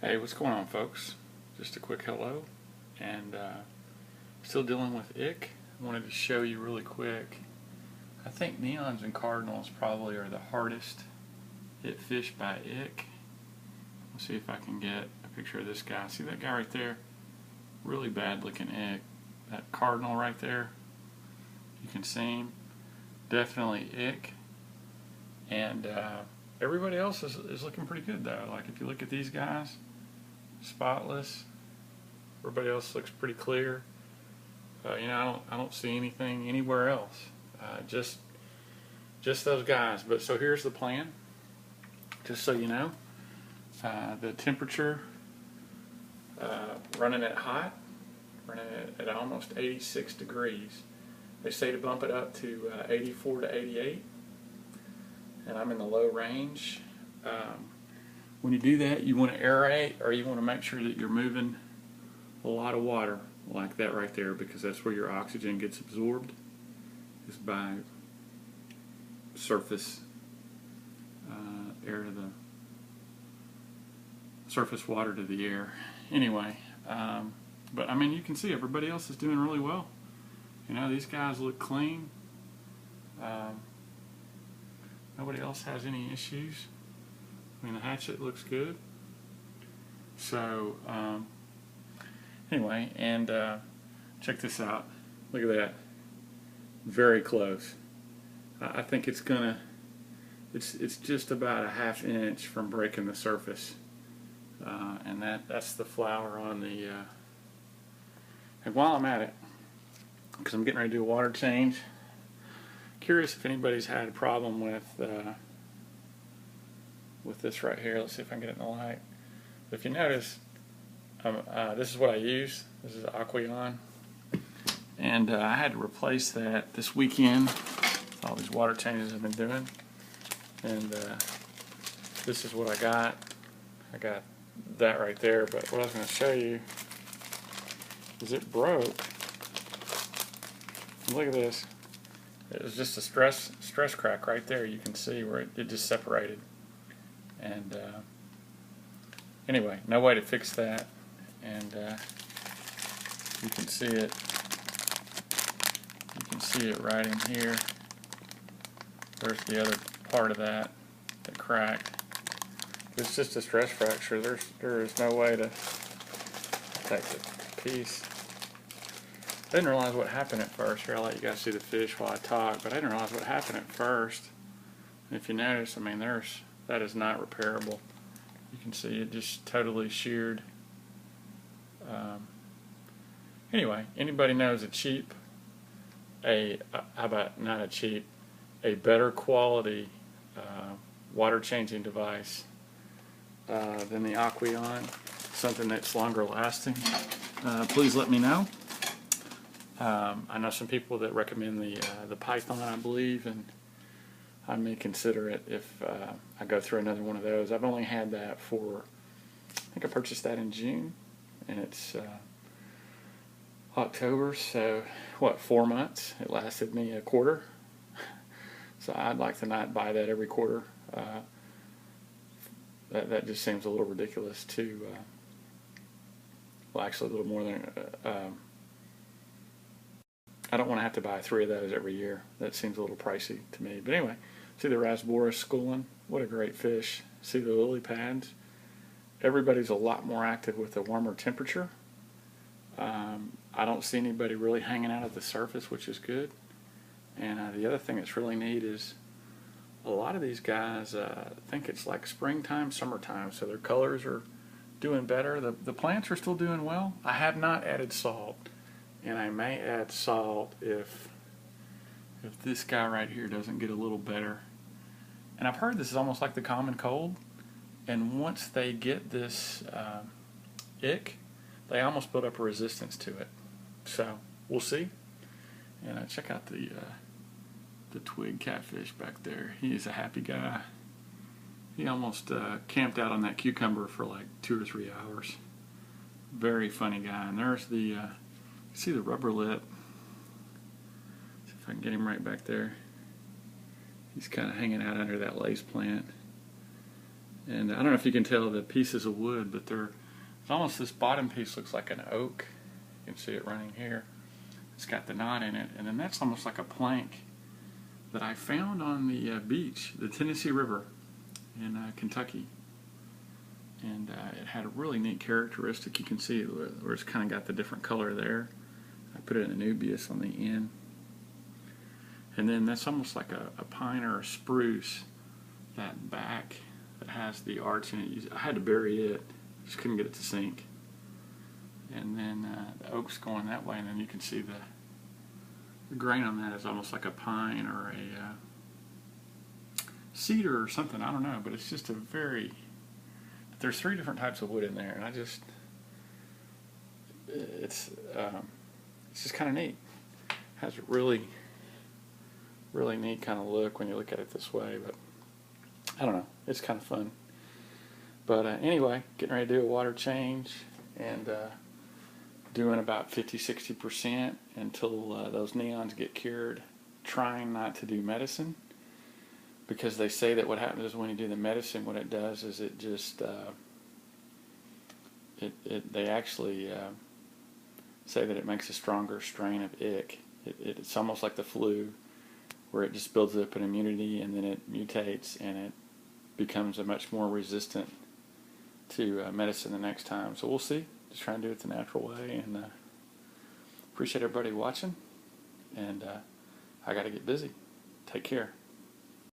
Hey, what's going on, folks? Just a quick hello, and still dealing with ick. I wanted to show you really quick. I think neons and cardinals probably are the hardest hit fish by ick. Let's see if I can get a picture of this guy. See that guy right there? Really bad looking ick. That cardinal right there, you can see him. Definitely ick. And everybody else is looking pretty good though. Like if you look at these guys, spotless. Everybody else looks pretty clear. I don't see anything anywhere else. Just those guys. But so here's the plan. Just so you know, the temperature running at hot, running at almost 86 degrees. They say to bump it up to 84 to 88, and I'm in the low range. When you do that, you want to aerate, or you want to make sure that you're moving a lot of water like that right there, because that's where your oxygen gets absorbed, is by surface air to the surface water to the air. Anyway, but I mean, you can see everybody else is doing really well. You know, these guys look clean. Nobody else has any issues. I mean, the hatchet looks good. So, anyway, and check this out. Look at that. Very close. I think it's gonna. It's just about a ½ inch from breaking the surface, and that's the flower on the. And while I'm at it, because I'm getting ready to do a water change, curious if anybody's had a problem with this right here. Let's see if I can get it in the light. If you notice, this is what I use. This is Aqueon, and I had to replace that this weekend with all these water changes I've been doing. And this is what I got. I got that right there. But what I was going to show you is it broke. Look at this. It was just a stress crack right there. You can see where it just separated. And anyway, no way to fix that. And you can see it. You can see it right in here. There's the other part of that cracked. It's just a stress fracture. There is no way to take the piece. I didn't realize what happened at first. Here, I'll let you guys see the fish while I talk, but I didn't realize what happened at first. And if you notice, I mean, that is not repairable. You can see it just totally sheared. Anyway, anybody knows how about not a cheap, a better quality water changing device than the Aqueon, something that's longer lasting, please let me know. I know some people that recommend the Python, I believe, and I may consider it if I go through another one of those. I've only had that for, I think I purchased that in June, and it's October, so what, 4 months? It lasted me a quarter. So I'd like to not buy that every quarter. That just seems a little ridiculous to, well, actually a little more than, I don't want to have to buy 3 of those every year. That seems a little pricey to me. But anyway, see the Rasboris schooling? What a great fish. See the lily pads? Everybody's a lot more active with a warmer temperature. I don't see anybody really hanging out at the surface, which is good. And the other thing that's really neat is a lot of these guys think it's like springtime, summertime, so their colors are doing better. The plants are still doing well. I have not added salt, and I may add salt if this guy right here doesn't get a little better. And I've heard this is almost like the common cold, and once they get this ick, they almost build up a resistance to it. So we'll see. And check out the twig catfish back there. He is a happy guy. He almost camped out on that cucumber for like 2 or 3 hours. Very funny guy. And there's the, see the rubber lip. See if I can get him right back there. He's kind of hanging out under that lace plant. And I don't know if you can tell the pieces of wood, but it's almost, this bottom piece looks like an oak. You can see it running here. It's got the knot in it, and then that's almost like a plank that I found on the beach, the Tennessee River in Kentucky. And it had a really neat characteristic. You can see where it's kind of got the different color there. I put it in a Nubius on the end. And then that's almost like a pine or a spruce, that back that has the arch in it. I had to bury it, just couldn't get it to sink. And then the oak's going that way, and then you can see the grain on that is almost like a pine or a cedar or something, I don't know, but it's just a very, there's 3 different types of wood in there, and it's just kind of neat. It has a really neat kind of look when you look at it this way, but I don't know, it's kind of fun. But anyway, getting ready to do a water change, and doing about 50-60% until those neons get cured. Trying not to do medicine, because they say that what happens is when you do the medicine, what it does is it just they actually say that it makes a stronger strain of ick. It's almost like the flu, where it just builds up an immunity and then it mutates and it becomes a much more resistant to medicine the next time. So we'll see. Just trying to do it the natural way, and appreciate everybody watching, and I got to get busy. Take care.